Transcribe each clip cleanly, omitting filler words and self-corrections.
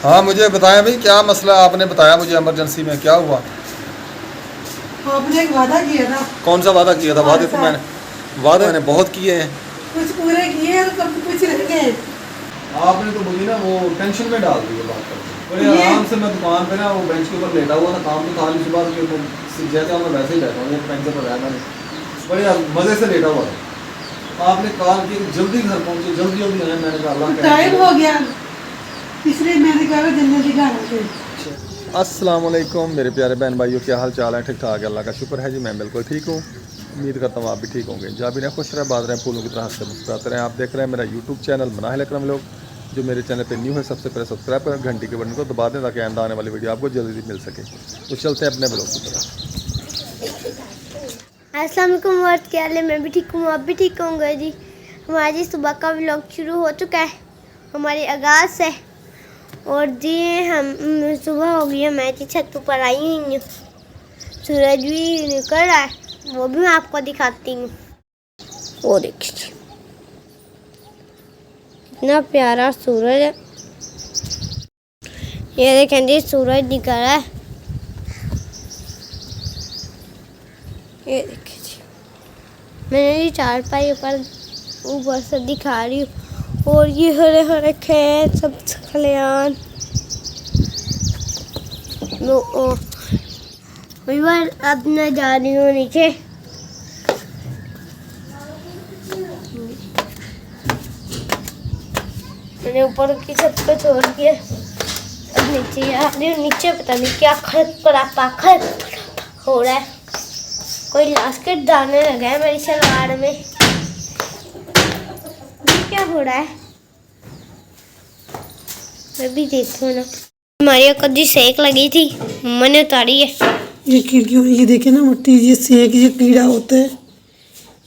हाँ मुझे बताया भाई, क्या मसला आपने बताया मुझे, इमरजेंसी में क्या हुआ? आपने एक वादा किया था। कौन सा वादा किया था? वादे मैंने बहुत किए हैं। कुछ पूरे किए और कुछ रह गए। आपने तो मुझे ना वो टेंशन में डाल दी बात करके। बड़े ये- आराम से मैं दुकान पे ना वो बेंच के ऊपर लेटा हुआ था, काम तो था नहीं सुबह के, जैसे मैं वैसे ही बैठा हूँ, एक पेन से पढ़ाया मैंने, बड़े मज़े से लेटा हुआ था। आपने कहा कि जल्दी घर पहुँचे, जल्दी जल्दी आए। मैंने कहा अल्लाह टाइम हो गया, इसलिए मैंने कहा जल्दी घर आके। अस्सलाम वालेकुम मेरे प्यारे बहन भाइयों, क्या हाल चाल है? ठीक ठाक है, अल्लाह का शुक्र है जी, मैं बिल्कुल ठीक हूँ। उम्मीद करता हूँ आप भी ठीक होंगे। जहाँ भी रहें खुश रहें, बात रहें, फूलों की तरह हंसते मुस्कुराते रहें। आप देख रहे हैं मेरा यूट्यूब चैनल मनाहिल अकरम व्लॉग। जो मेरे चैनल पे न्यू है सबसे पहले सब्सक्राइब करें, घंटी के बटन को दबा दें ताकि आइंदा आने वाली वीडियो आपको जल्दी मिल सके। तो चलते हैं अपने व्लॉग की तरफ। अस्सलाम वालेकुम वर्ड, क्या हाल है? मैं भी ठीक हूँ, आप भी ठीक होंगे जी। हमारी सुबह का व्लॉग शुरू हो चुका है, हमारी आगाज़ है। और जी हम सुबह हो गई है, मैं जी छत पर आई हुई हूँ। सूरज भी निकल रहा है, वो भी मैं आपको दिखाती हूँ। वो देखिए इतना प्यारा सूरज है। ये देखें जी सूरज निकल रहा है, ये देखिए जी। मैंने जी चारपाई ऊपर से दिखा रही हूँ। और ये हरे हरे खेत, सब खलियान। अब मैं जा रही हूँ नीचे। मैंने ऊपर की छत पे छोड़ दिया, अब नीचे आ रही हूँ। नीचे पता नहीं क्या खड़ हो रहा है, कोई लास्केट डालने लगा है मेरी सलवार में। ये क्या हो रहा है, मैं भी देखूँ ना। हमारी कदी सेक लगी थी, मम्मा ने उतारी है। ये खिड़कियों, ये देखे ना मिट्टी, ये सेक, ये कीड़ा होता है,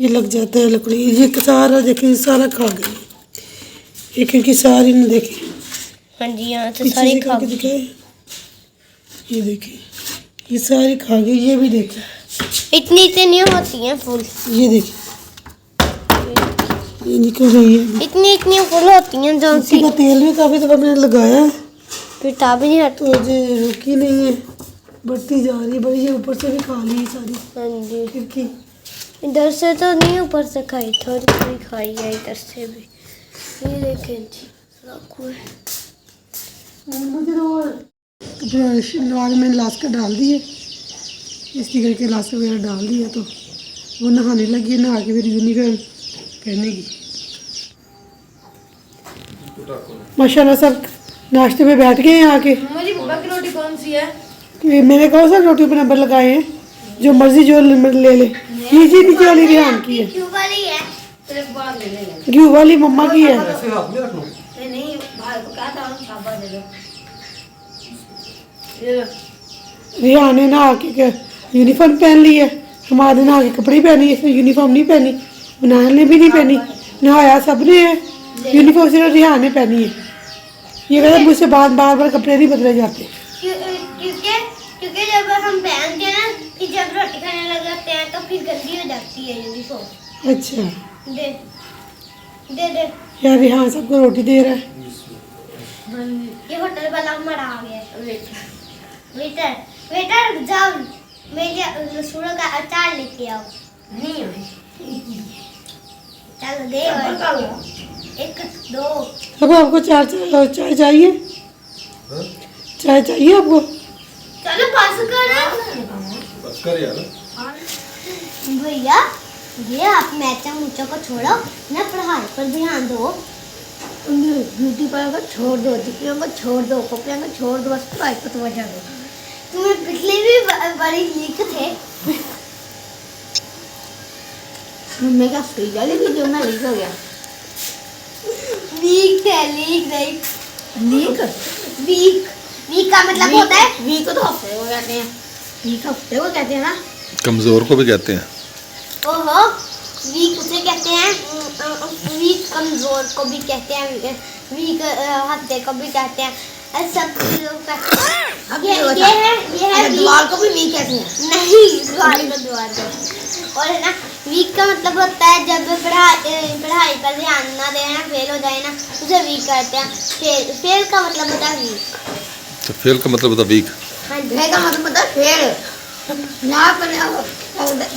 ये लग जाता है लकड़ी। ये सारा देखे, सारा खा गई। ये खिड़की सारी ने देखे, हाँ जी यहाँ तो पीछे सारी से खा करके गई। दिखाए, ये देखे, ये सारी खा गई। ये भी देखे, इतनी होती हैं फूल, ये देखे, ये निकल रही है। इतनी फूल होती हैं जो इसी का तेल भी काफ़ी दफ़ा मैंने लगाया है, फिर ताब ही नहीं हटती। तो ये रुकी नहीं है, बढ़ती जा रही है बड़ी। ये ऊपर से भी खा ली सारी हाँ जी, खिड़की। इधर से तो नहीं, ऊपर से खाई, थोड़ी थोड़ी खाई है इधर से भी। ये देखें जी रखो है। मुझे तो नवाज में लास्क डाल दिए, इसी करके लास्क वगैरह डाल दिया, तो वो नहाने लगी, नहा के फिर यूनिफॉर्म पहनेगी। माशाल्लाह सब नाश्ते में बैठ गए हैं आके। मेरी बुआ की रोटी कौन सी है? मैंने कौन सा रोटी पे नंबर लगाए हैं, जो मर्जी जो नंबर ले ले। ये जी नीचे वाली रेहान की है, क्यों वाली है? तेरे बाद ले लेंगे। घी वाली मम्मा की है। नहीं भाई को कहा था हम शाबाश दे दो। ये रेहान ने नहा के यूनिफॉर्म पहन ली है, हमारे नहा के कपड़े पहनी है, इसने यूनिफॉर्म नहीं पहनी, बनान ने भी नहीं पहनी, नहाया सबने है, यूनिफॉर्म सिर्फ रेहान ने पहनी है। ये कहते मुझसे बार कपड़े नहीं बदले जाते। क्योंकि जब हम पहनते हैं ना, फिर जब रोटी खाने लग जाते हैं तो फिर गंदी हो जाती है यूनिफॉर्म। अच्छा, दे दे दे यार रेहान सबको रोटी दे रहा है। ये होटल वाला मरा आ गया। वेटर वेटर जाओ, मेरे लहसुन का अचार लेके आओ। नहीं है। चलो दे एक दो। अब आपको चाय चाहिए? चाय चाहिए आपको? चलो पास कर यार। भैया, ये आप मैचा मुचा को छोड़ो ना, पढ़ाई पर ध्यान दो। ब्यूटी पार्लर को छोड़ दो, डिग्रियों को छोड़ दो, कॉपियों को छोड़ दो, बस पढ़ाई पर तवज्जो दो। तुम्हें पिछले भी बड़ी लीक थे। मम्मी का फ्रीज वाली वीडियो में लीक हो गया। वीक है, लीक नहीं। लीक? वीक वीक का मतलब होता है, वीक को तो हफ्ते को कहते हैं। वीक हफ्ते को कहते हैं ना। कमज़ोर को भी कहते हैं। ओहो, वीक उसे कहते हैं, वीक कमजोर को भी कहते हैं, वीक हफ्ते को भी कहते हैं। सब चीजों का अब ये ये है वीक। द्वार को भी वीक कहते हैं। नहीं, द्वार का और है ना, वीक का मतलब होता है जब पढ़ाई पर ध्यान ना देना, फेल हो जाए ना, उसे वीक कहते हैं। फेल का मतलब होता है वीक। तो फेल का मतलब होता वीक। हाँ जी। फेल का मतलब होता है फेल। यहाँ पर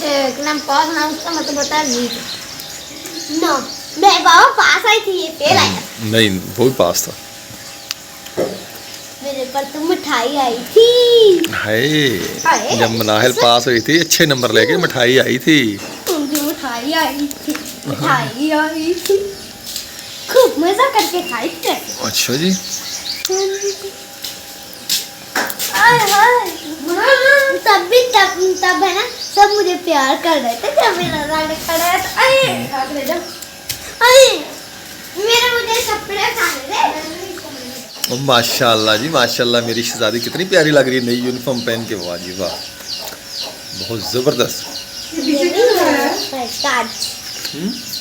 एकदम पास ना, उसका मतलब होता है वीक। नो, मैं बाबा पास आई थी, ये फेल आया। नहीं, वो भी पास था। मेरे पर तो मिठाई आई थी। हाय, जब मनाहिल पास हुई थी अच्छे नंबर लेके मिठाई आई थी। मुझे मिठाई आई थी, मिठाई आई थी, खूब मजा करके खाई थे। अच्छा जी। तब है ना, सब मुझे प्यार कर रहे थे जब मेरा रंग खड़ा है तो मेरे मुझे कपड़े खाने माशाल्लाह जी माशाल्लाह, मेरी शहजादी कितनी प्यारी लग रही है नई यूनिफॉर्म पहन के। वाह जी वाह, बहुत ज़बरदस्त। काज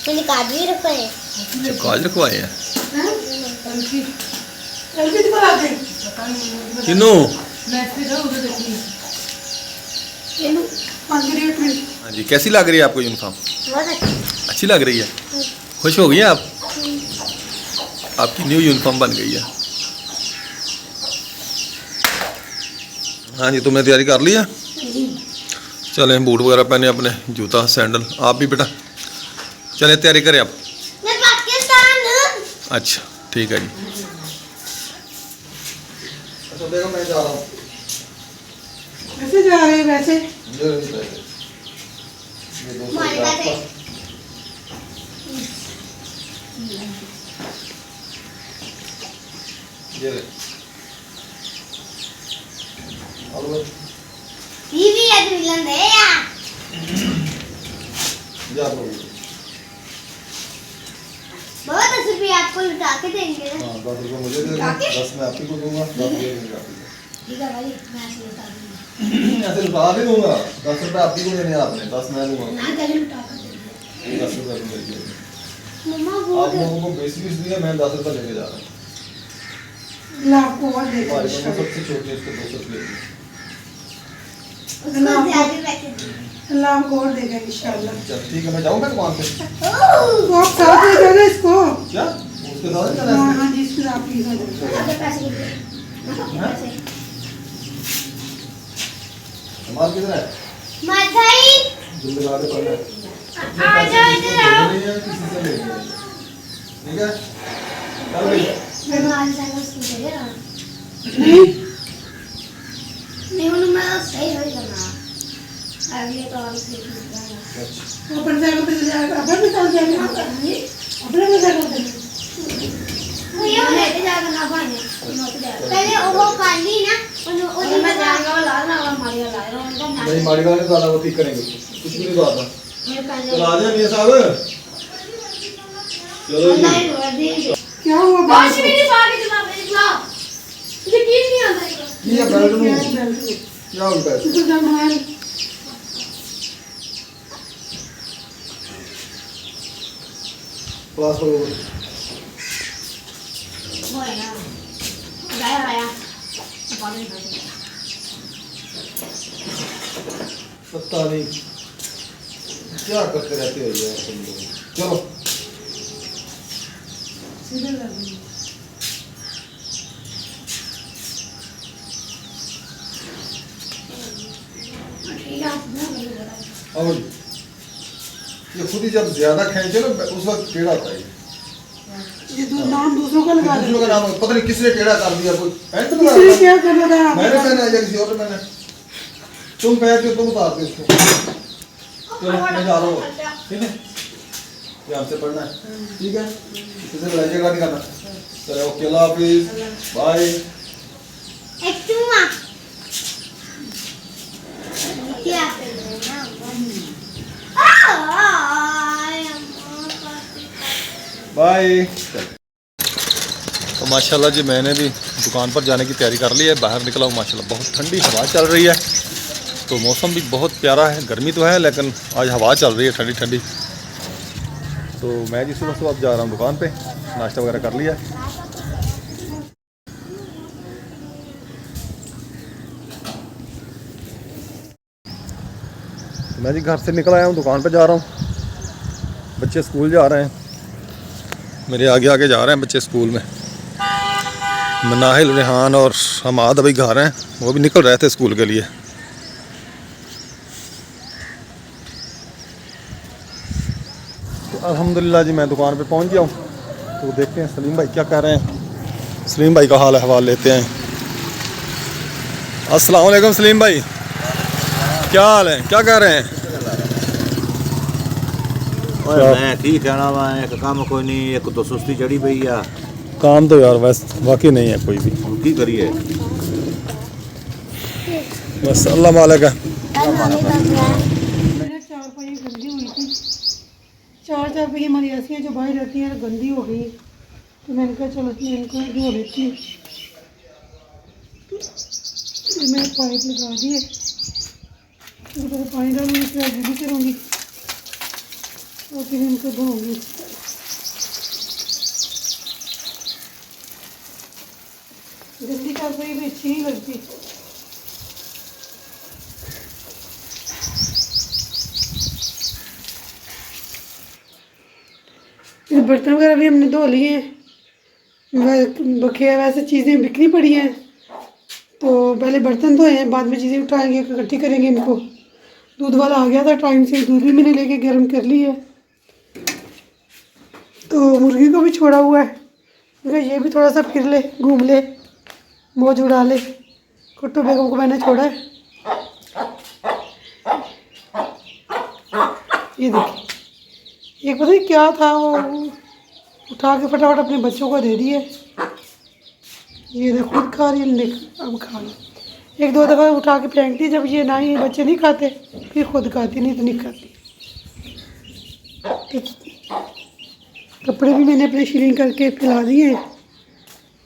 मैंने काज भी रखा है। अच्छा, काज रखवाए हैं किनों? हाँ जी, कैसी लग रही है आपको यूनिफॉर्म? बहुत अच्छी लग रही है? खुश हो गई हैं आप? आपकी न्यू यूनिफॉर्म बन गई है। हाँ जी, तुमने तैयारी कर ली है? चलें, बूट वगैरह पहने अपने, जूता सैंडल। आप भी बेटा चलें, तैयारी करें आप। मैं पाकिस्तान। अच्छा ठीक है जी। अच्छा देखो, मैं जा रहा हूँ। कैसे जा रहे हैं वैसे? हमारे पास है। बीवी है तो मिलन दे यार। बहुत 10 रुपये आपको लुटा के देंगे ना। 10 रुपये मुझे दे दो, 10 मैं आप ही को दूंगा, 10 दे देंगे आप ही को। ठीक है भाई, मैं ऐसे बता दूंगा। ऐसे लुटा भी दूंगा, 10 रुपये आप ही को देने हैं आपने, 10 मैं दूंगा। ना चलिए लुटा कर देंगे। 10 रुपये तुम लेके जाओ। मम्मा आप बहुत लोगों को 20 दिया, मैं 10 रुपये लेके जा रहा हूँ। लाख को और देगा हमारे को इंशाल्लाह। सबसे छोटी है, उसको 200 ले लीजिए। उसको ज्यादा पैसे दिए। अल्लाह को और देगा इंशाल्लाह। चल ठीक है, मैं जाऊँ मैं दुकान पे। तो आप साथ ले जाना इसको। क्या उसके साथ ही जाना हाँ है? हाँ जी, इसके साथ प्लीज हो जाए। आगे पैसे दे। पैसे। सामान किधर है? माथाई जल्दी ला के पड़ना है। आ जाओ इधर आओ। नहीं है, किसी से ले लिया। ठीक है, चल भाई। मैं मार जाएगा उसको दे दे ना। नहीं नहीं उन्होंने मैं सही नहीं करना। अगले तो और सही करना। अच्छा, अपन जाएगा तो जाएगा, अपन भी चल जाएगा। अपने भी जाएगा तो। भैया मैं लेके जाएगा ना भाई ने। नौकरी जाएगा। पहले वो काली ना और मैं जाएगा वो लाल ना और मारिया लाएगा उनका नाम। नहीं माड़ी वाले तो आधा वो ठीक करेंगे उसको। कुछ भी नहीं तो आता। मेरे चल पास आ जाए मियां साहब। चलो जी। ऑनलाइन हुआ दे। क्या हुआ बात वाश भी नहीं पा के चला मेरे खिलाफ। यकीन नहीं आता है। ये बेल्ट में को? क्या उल्टा है? तो जमाल क्लास पर वो होए ना। गाया गाया। पानी नहीं। पता नहीं क्या करते रहते हो यार तुम लोग। चलो सीधे लग गई। ठीक है मैं नहीं बता। आओ जी। ये खुद ही जब ज्यादा खींचे ना उस वक्त टेढ़ा होता है। ये दो नाम दूसरों का लगा दूसरों का दे। नाम पता नहीं किसने टेढ़ा कर दिया। कोई पैंट तो किसी ने लगा क्या कर रहा मैंने है? पहना है या किसी और ने पहना है? तुम पहनते हो तुम उतारते हो इसको। चलो मैं जा रहा हूँ, ठीक है? ये हमसे पढ़ना है, ठीक है? किसी से लड़ाई झगड़ा नहीं करना। चलो ओके, अल्लाह हाफिज, बाय। एक चुम्मा क्या कर रहे हैं बाय। तो माशाल्लाह जी मैंने भी दुकान पर जाने की तैयारी कर ली है। बाहर निकला हूँ, माशाल्लाह बहुत ठंडी हवा चल रही है। तो मौसम भी बहुत प्यारा है, गर्मी तो है लेकिन आज हवा चल रही है ठंडी ठंडी। तो मैं जी सुबह सुबह अब जा रहा हूँ दुकान पे, नाश्ता वगैरह कर लिया। मैं जी घर से निकल आया हूँ, दुकान पे जा रहा हूँ। बच्चे स्कूल जा रहे हैं, मेरे आगे आगे जा रहे हैं बच्चे स्कूल में। मनाहिल, रेहान और हमाद अभी घर हैं, वो भी निकल रहे थे स्कूल के लिए। तो अल्हम्दुलिल्लाह जी मैं दुकान पे पहुंच गया हूँ। तो देखते हैं सलीम भाई क्या कह रहे हैं। सलीम भाई का हाल अहवाल लेते हैं। अस्सलाम वालेकुम सलीम भाई, क्या हाल है, क्या कह रहे हैं? मैं ठीक है ना, मैं एक काम कोई नहीं, एक तो सुस्ती चढ़ी पई है। काम तो यार वैसे वाकई नहीं है कोई भी, हम की करिए। बस अल्लाह मालिक है। मेरे 4 पहिए गंदी हुई थी, 4 पहिए हमारी ऐसी हैं जो बाहर रहती हैं, गंदी हो गई। तो मैंने कहा चलो इनको धो लेती हूँ। तो मैं पाइप लगा दिए, तो पानी डालूंगी, फिर भी करूँगी और फिर इनको धोऊंगी। गंदी 4 पहिए भी अच्छी नहीं लगती। बर्तन वगैरह भी हमने धो लिए हैं। वैसे चीज़ें बिखरी पड़ी हैं, तो पहले बर्तन धोए हैं, बाद में चीज़ें उठाएंगे, इकट्ठी करेंगे इनको। दूध वाला आ गया था टाइम से, दूध भी मैंने लेके गर्म कर ली है। तो मुर्गी को भी छोड़ा हुआ है, मगर ये भी थोड़ा सा फिर ले, घूम ले, मौज उड़ा ले। कुट्टू बेगम को मैंने छोड़ा है। ये देखिए, एक पता नहीं क्या था, वो उठा के फटाफट अपने बच्चों को दे दिए। ये देख खुद खा रही है, अब खा ली। 1-2 दफ़ा उठा के फेंक दी, जब ये ना ही बच्चे नहीं खाते फिर खुद खाती, नहीं तो नहीं खाती। तो कपड़े भी मैंने अपने शिलिंग करके फैला दिए,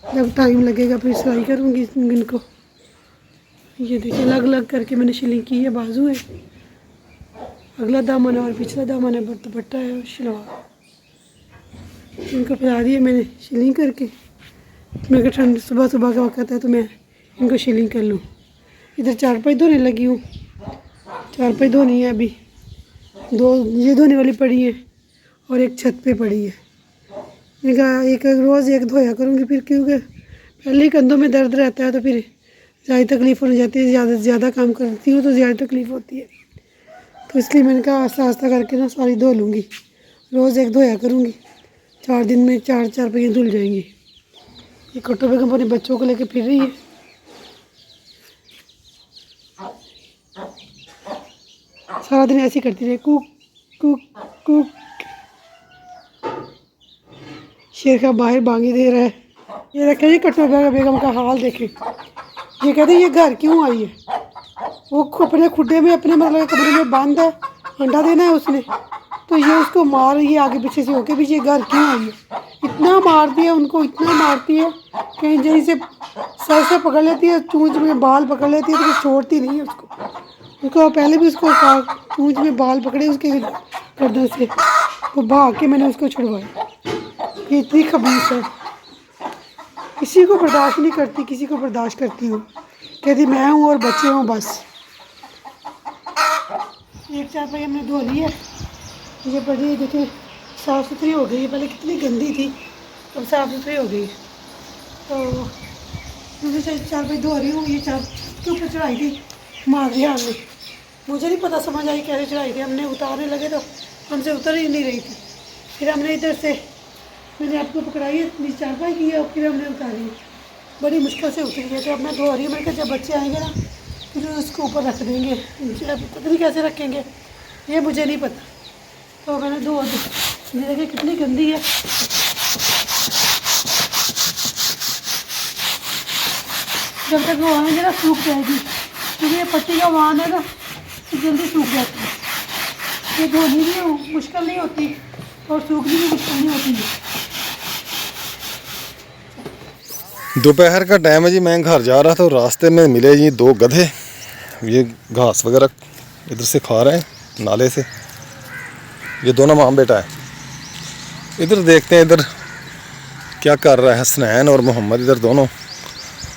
जब टाइम लगेगा फिर सिलाई करूँगी इनको। ये देखिए अलग अलग करके मैंने शिलिंग की है। बाजू है, अगला दामन है और पिछला दामन है, दुपट्टा है और शलवार। इनको फैला दिए मैंने शिलिंग करके। मैं कहा ठंड सुबह सुबह का वक्त है तो मैं इनको शिलिंग कर लूँ। इधर 4 पहिए धोने लगी हूँ, 4 पहिए धोनी है अभी। 2 ये धोने वाली पड़ी है और एक छत पे पड़ी है। मैंने कहा एक रोज़ एक धोया करूँगी फिर, क्योंकि पहले ही कंधों में दर्द रहता है तो फिर ज़्यादा तकलीफ़ हो जाती है। ज़्यादा से ज़्यादा काम करती हूँ तो ज़्यादा तकलीफ़ होती है, तो इसलिए मैंने कहा आस्ता आस्ता करके ना सारी धो लूँगी। रोज़ एक धोया करूँगी, 4 दिन में 4 पहिए धुल जाएंगी। ये कुट्टू बेगम अपने बच्चों को लेके फिर रही है। सारा दिन ऐसी करती रही, कुक कुक कुक। शेर का बाहर बांगी दे रहा है। ये रखे जी कुट्टू बेगम का हाल देखे। ये कहते ये घर क्यों आई है? वो अपने खुड्डे में अपने मतलब कमरे में बंद है, अंडा देना है उसने, तो ये उसको मार रही है आगे पीछे से होके भी। ये घर क्यों आई है? इतना मारती है उनको, इतना मारती है कहीं जहीं से सर से पकड़ लेती है, चूंच में बाल पकड़ लेती है, तो फिर छोड़ती नहीं है उसको पहले भी उसको चूंच में बाल पकड़े उसके गर्दन से, तो भाग के मैंने उसको छुड़वाया। ये इतनी खबीस है, किसी को बर्दाश्त नहीं करती, किसी को बर्दाश्त करती हूँ। कहती मैं हूँ और बच्चे हूँ बस। एक 4 पहिए हमने धो ली है। ये बड़ी देखिए साफ़ सुथरी हो गई है, पहले कितनी गंदी थी, अब साफ़ सुथरी हो गई। तो दूसरी 4 पहिए धो रही हूँ। ये 4 के ऊपर चढ़ाई थी मारिया हमने, मुझे नहीं पता समझ आई कैसे चढ़ाई थी। हमने उतारने लगे तो हमसे उतर ही नहीं रही थी। फिर हमने इधर से मैंने आपको पकड़ाई है, 4 पहिए की है और फिर हमने उतारी। बड़ी मुश्किल से उतरी है। तो अब मैं धो रही हूँ। मैंने कहा जब बच्चे आएंगे ना फिर उसको ऊपर रख देंगे, पता नहीं कैसे रखेंगे, ये मुझे नहीं पता। तो मैंने धो दी। देखिए कितनी गंदी है। जब तक वो आएंगे ना सूख जाएगी, क्योंकि ये पट्टी का वाहन है ना तो जल्दी सूख जाती है। ये धोनी भी मुश्किल नहीं होती और सूखनी भी मुश्किल नहीं होती है। दोपहर का टाइम है जी, मैं घर जा रहा था, रास्ते में मिले जी 2 गधे। ये घास वगैरह इधर से खा रहे हैं नाले से। ये दोनों माँ बेटा है। इधर देखते हैं इधर क्या कर रहा है हसनैन और मोहम्मद। इधर दोनों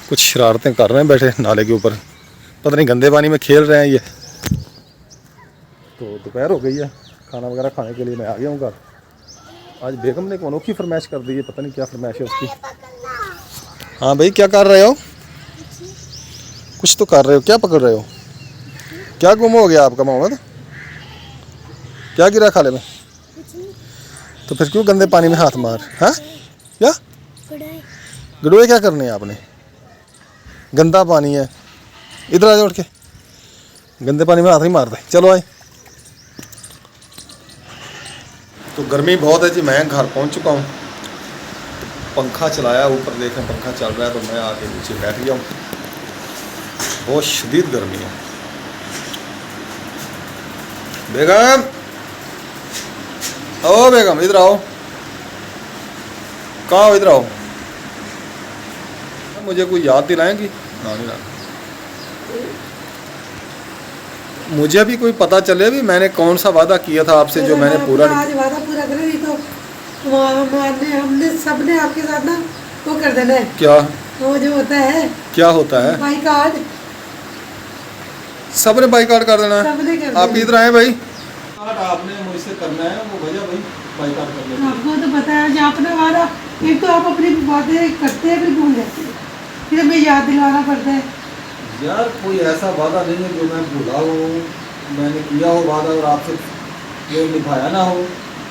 कुछ शरारतें कर रहे हैं बैठे नाले के ऊपर, पता नहीं गंदे पानी में खेल रहे हैं ये। तो दोपहर हो गई है, खाना वगैरह खाने के लिए मैं आ गया हूँ घर। आज बेगम ने एक अनोखी फरमाइश कर दी है, पता नहीं क्या फरमाइश है उसकी। हाँ भाई, क्या कर रहे हो? कुछ तो कर रहे हो, क्या पकड़ रहे हो? क्या गुम हो गया आपका मोहम्मद? क्या गिरा खाले में? तो फिर क्यों गंदे पानी में हाथ मार? हाँ, क्या गड़ोए क्या करने हैं आपने? गंदा पानी है, इधर आ जाओ उठ के। गंदे पानी में हाथ नहीं मारते। चलो आए। तो गर्मी बहुत है जी, मैं घर पहुंच चुका हूं। पंखा चलाया, ऊपर देखें पंखा चल रहा है, तो मैं आके नीचे बैठ गया हूं। बहुत शदीद गर्मी है। बेगम, ओ बेगम इधर आओ। कहाँ हो? इधर आओ। मुझे कोई याद दिलाएंगी? ना नहीं ना, मुझे भी कोई पता चले भी मैंने कौन सा वादा किया था आपसे जो मैंने पूरा नहीं। आज वादा पूरा करे, नहीं तो हमने सबने आपके साथ ना वो कर देना है। क्या? वो जो होता है, क्या होता है? बाई कार्ड, सबने बाइकआउट कर देना है। सबने कर आप देना। इधर आए भाई। आपने मुझसे करना है वो वजह भाई, बाइकआउट कर लेना। आपको तो पता है जहाँ अपना वादा, एक तो आप अपनी बातें करते हैं फिर भूल जाते हैं, फिर हमें याद दिलवाना पड़ता है। यार कोई ऐसा वादा नहीं है जो मैं भूला हूँ, मैंने किया हो वादा और आपसे जो निभाया ना हो।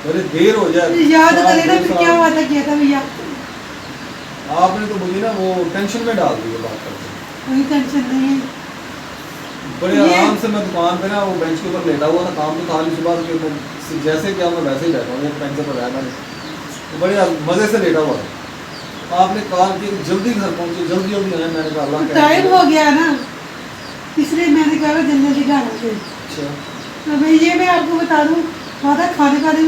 अरे देर हो जाए, याद करें ना फिर क्या वादा किया था भैया। आपने तो मुझे ना वो टेंशन में डाल दी बात करके। कोई टेंशन नहीं है। बड़े आराम से मैं दुकान पे ना वो बेंच के ऊपर लेटा हुआ था, काम तो था नहीं सुबह के, मैं जैसे क्या मैं वैसे ही बैठा हूँ, एक पेन से पढ़ाया मैंने, तो बड़े मज़े से लेटा हुआ था। आपने कहा कि जल्दी घर पहुँचे, जल्दी जल्दी आए। मैंने कहा अल्लाह टाइम हो गया ना, इसलिए मैंने कहा जल्दी जल्दी घर आ गए। अच्छा, तो भाई ये मैं आपको बता दूँ, वादा खाने वाली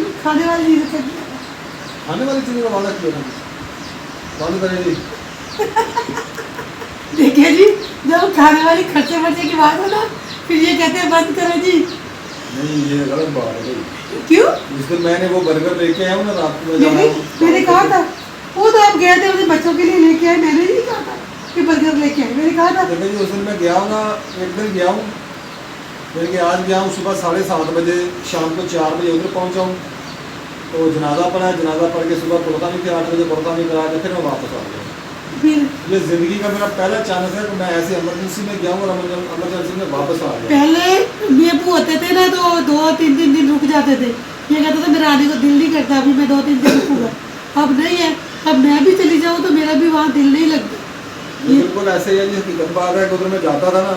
चीज़ कर दिया था। खाने वाली चीज़ों का वादा किया था, बंद करें जी। देखिए जी, जब खाने वाली खर्चे वर्चे की बात हो ना, फिर ये कहते हैं बंद करो जी। नहीं, ये गलत बात है भाई। क्यों? उस दिन मैंने वो बर्गर लेके आया हूँ ना रात को, जब मैंने कहा था, वो तो आप गए थे अपने बच्चों के लिए लेके आए, मैंने नहीं कहा था कि बर्गर लेके आए, मैंने कहा था। जब उस दिन मैं गया हूँ ना, एक दिन गया हूँ, फिर आज गया हूँ सुबह 7:30 बजे, शाम को 4 बजे उधर पहुँचा हूँ। तो जनाजा पढ़ा, जनाजा पढ़ के सुबह कुर्बानी के 8 बजे कुर्बानी करा के फिर मैं वापस आ गया। फिर ये ज़िंदगी का मेरा पहला चांस है कि मैं ऐसे इमरजेंसी में गया हूँ और इमरजेंसी में वापस आ गया। पहले बेबू होते थे ना तो 2-3 दिन रुक जाते थे, ये कहता था मेरा आने को दिल नहीं करता, अभी मैं 2-3 दिन रुकूंगा। अब नहीं है, अब मैं भी चली जाऊँ तो मेरा भी वहाँ दिल नहीं लगता। ये बिल्कुल ऐसे ही है जी, हकीकत बात है कि उधर मैं जाता था ना,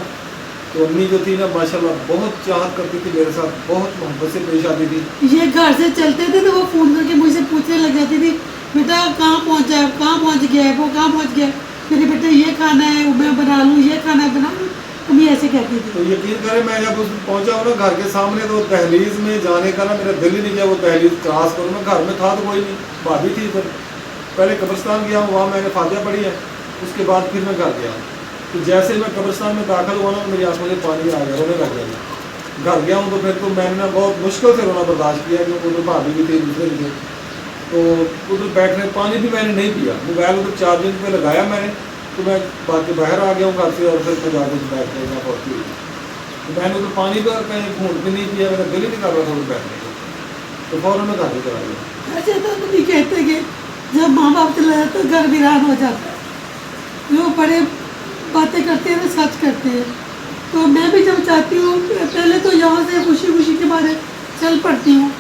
तो अम्मी जो थी ना माशाल्लाह बहुत चाहत करती थी मेरे साथ, बहुत मोहब्बत से पेश आती थी। ये घर से चलते थे तो वो फ़ोन करके मुझसे पूछने लग जाती थी, बेटा कहाँ पहुँचा है, कहाँ पहुँच गया है, वो कहाँ पहुँच गया है, मेरे बेटे ये खाना है मैं बना लूँ, ये खाना है बना लूँ, अम्मी ऐसे कहती थी। तो यकीन करें मैं जब उस पहुंचा हूँ ना घर के सामने, तो दहलीज में जाने का ना मेरा दिल ही नहीं किया वो दहलीज क्रॉस करूँ। मैं घर में था तो कोई नहीं, भाभी थी, फिर पहले कब्रिस्तान गया हूँ, वहाँ मैंने फातिहा पढ़ी है, उसके बाद फिर मैं घर गया। तो जैसे मैं कब्रिस्तान में दाखिल हुआ ना, मेरी आंखों में पानी आ गया, रोने लग गया। घर गया हूँ तो फिर तो मैंने ना बहुत मुश्किल से रोना बर्दाश्त किया, क्योंकि उधर भाभी भी थी, दूसरे भी थे, तो उधर बैठने पानी भी मैंने नहीं पिया। मोबाइल उधर चार्जिंग पे लगाया मैंने, तो मैं बाकी बाहर आ गया हूँ घर से, और फिर मैं जाकर बैठ गया पहुँची। तो मैंने उधर पानी पर कहीं घूट भी नहीं पिया, मेरा दिल ही नहीं कर रहा था उधर बैठने को, तो फ़ौरन मैं घर पे चला गया। अच्छा तो नहीं कहते कि जब माँ बाप चला जाता तो घर वीरान हो जाता है, जो बड़े बातें करते हैं ना सच करते हैं। तो मैं भी जब चाहती हूँ, पहले तो यहाँ से खुशी खुशी के मारे चल पड़ती हूँ,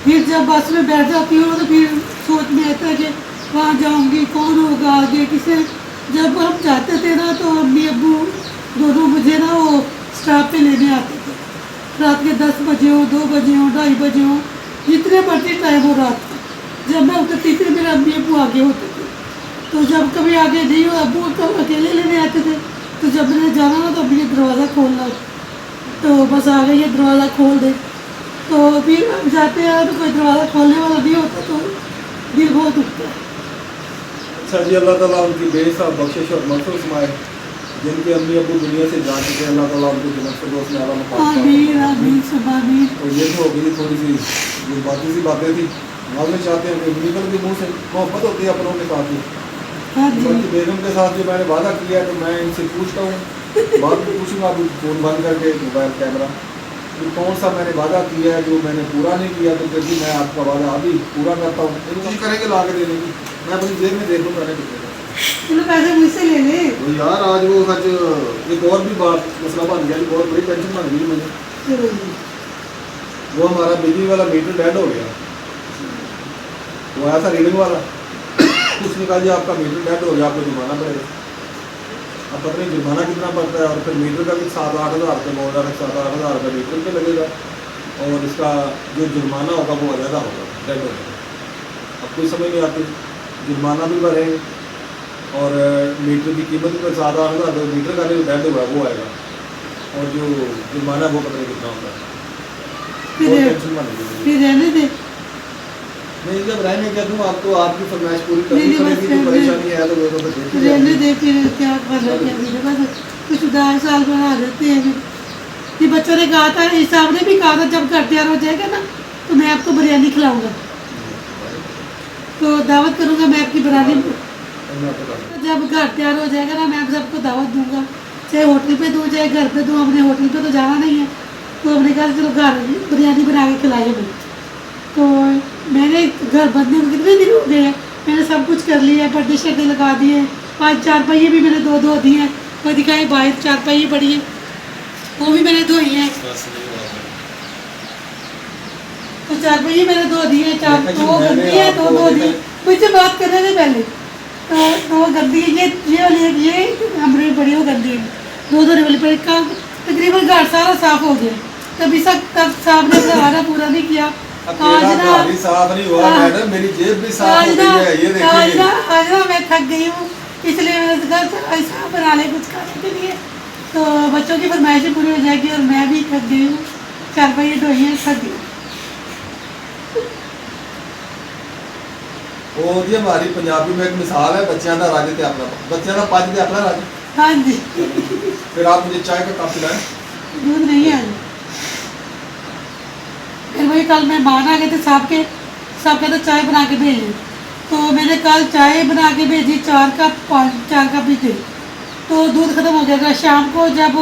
फिर जब बस में बैठ जाती हूँ तो फिर सोच में आता है कि वहाँ जाऊँगी, कौन होगा आगे, किसे। जब हम जाते थे ना तो अम्मी अब्बू दोनों मुझे ना वो स्टॉप पे लेने आते थे, रात के 10 बजे हो, 2 बजे हो, 2:30 बजे हो, जितने मर्जी टाइम हो रात का। जब मैं उतरती थी मेरे अम्मी अब्बू आगे होते थे, तो जब कभी आगे नहीं हो अब्बू कब अकेले लेने आते थे, तो जब मैंने जाना ना तो अभी ये दरवाज़ा खोलना, तो बस आ गई, ये दरवाज़ा खोल दे। तो फिर हम जाते हैं तो कोई दरवाज़ा खोलने वाला नहीं होता, तो दिल बहुत दुखता है। अच्छा जी, अल्लाह ताला उनकी बेहिसाब बख्शिश और मग़फ़िरत फरमाए। जिनके अम्मी अब्बू दुनिया से जा चुके हैं, अल्लाह ताला उनको जन्नत फिरदौस में आला मकाम अता आमीन फरमाए। आमीन सब आमीन। तो ये तो हो गई थोड़ी सी जो बाकी सी बातें थी, हम चाहते हैं कि निकल के मुँह से मोहब्बत होती है अपनों के साथ ही। हाँ जी, बाकी बेगम के साथ जो मैंने वादा किया है, तो मैं इनसे पूछता हूँ, बाद में पूछूंगा, अभी फ़ोन बंद करके मोबाइल कैमरा। कि कौन सा मैंने वादा किया है जो मैंने पूरा नहीं किया, तो फिर भी मैं आपका वादा अभी पूरा करता हूँ। फिर हम करेंगे ला के देने की, मैं अपनी जेब में देख लूँ मैंने कितने का। चलो पैसे मुझसे ले ले। तो यार आज वो सच एक और भी बात मसला बन गया, एक और बड़ी टेंशन बन गई मुझे। चलो जी। वो हमारा बिजली वाला मीटर डेड हो गया, वो आया था रीडिंग वाला, उसने कहा जी आपका मीटर डेड हो गया, आपको जुर्माना पड़ेगा। अब पता नहीं जुर्माना कितना पड़ता है, और फिर मीटर का भी 7-8 हज़ार रुपये बोल रहा है, 7-8 हज़ार रुपये मीटर पे लगेगा, और इसका जो जुर्माना होगा वो अलग होगा, डेड हो जाएगा। अब कोई समझ नहीं आती, जुर्माना भी भरेंगे और मीटर की कीमत भी 7-8 हज़ार रुपये, मीटर का जो डेड हुआ वो आएगा, और जो जुर्माना वो पता नहीं कितना होगा। बहुत टेंशन बन गई। फिर रहने दे। नहीं जब रहने क्या दूँ, आपको आपकी फरमाइश पूरी करनी नहीं, पड़ेगी, बस तो परेशानी है तो वो तो देखी रहने जाएगी। दे, फिर क्या करना क्या मेरे पास कुछ उधार साल बना देते हैं फिर। ये बच्चों ने कहा था, हिसाब ने भी कहा था जब घर तैयार हो जाएगा ना तो मैं आपको बिरयानी खिलाऊंगा, तो दावत करूंगा मैं आपकी बिरयानी। जब घर तैयार हो जाएगा ना मैं आप सबको दावत दूंगा, चाहे होटल पे दूँ चाहे घर पे दूँ। हमने होटल पे तो जाना नहीं है, तो हमने कहा चलो घर बिरयानी बना के खिलाए हमें। तो मैंने घर बनने में कितने दिन हो गए हैं, मैंने सब कुछ कर लिया है, पर्दे शर्दे लगा दिए, 5 चारपाइये भी मैंने धो दिए हैं। वो दिखाई बाहर चारपाइये पड़ी है, वो भी मैंने धोई हैं। तो चारपाइये मैंने धो दिए हैं, दो गंदी है, दो धो दिए। मुझसे बात करने से पहले तो दो गंदी है, ये वाली ये हमारी बड़ी वो गंदी है, दो धोने वाली पड़ी। तकरीबन घर सारा साफ हो गया, तभी तक साहब ने आना पूरा नहीं किया। आज ना साफ नहीं हुआ मैडम, मेरी जेब भी साफ हो गई है, ये देखिए। आज ना मैं थक गई हूँ, इसलिए मैंने घर साफ बना ले कुछ खाने के लिए, तो बच्चों की फरमाइशें पूरी हो जाएगी और मैं भी थक गई हूँ। चारपाइये धोई हैं, थक गई। वो जी हमारी पंजाबी में एक मिसाल है, बच्चों का राज ते अपना, बच्चों का पज ते अपना राज। हाँ जी। फिर आप मुझे चाय का कप पिलाएं। दूध नहीं है आज। फिर वही कल मेहमान आ गए थे, सब कहते चाय बना के भेजें, तो मैंने कल चाय बना के भेजी 4 कप भी थे, तो दूध ख़त्म हो गया था। शाम को जब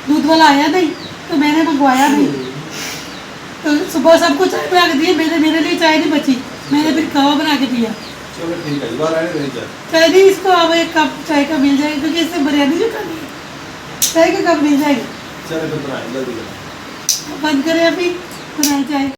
दूध वाला आया नहीं तो मैंने मंगवाया नहीं, तो सुबह सबको चाय बना के दी, मेरे लिए चाय नहीं बची, मैंने फिर कहवा बना के पिया। चलो ठीक है, बाहर आने दें चाय। चाय नहीं, इसको अब 1 कप चाय का मिल जाएगा, क्योंकि इससे बिरयानी जो करनी है चाय का कप मिल जाएगा। चलो फिर बनाएं जल्दी। बंद करें अभी, बनाई चाय।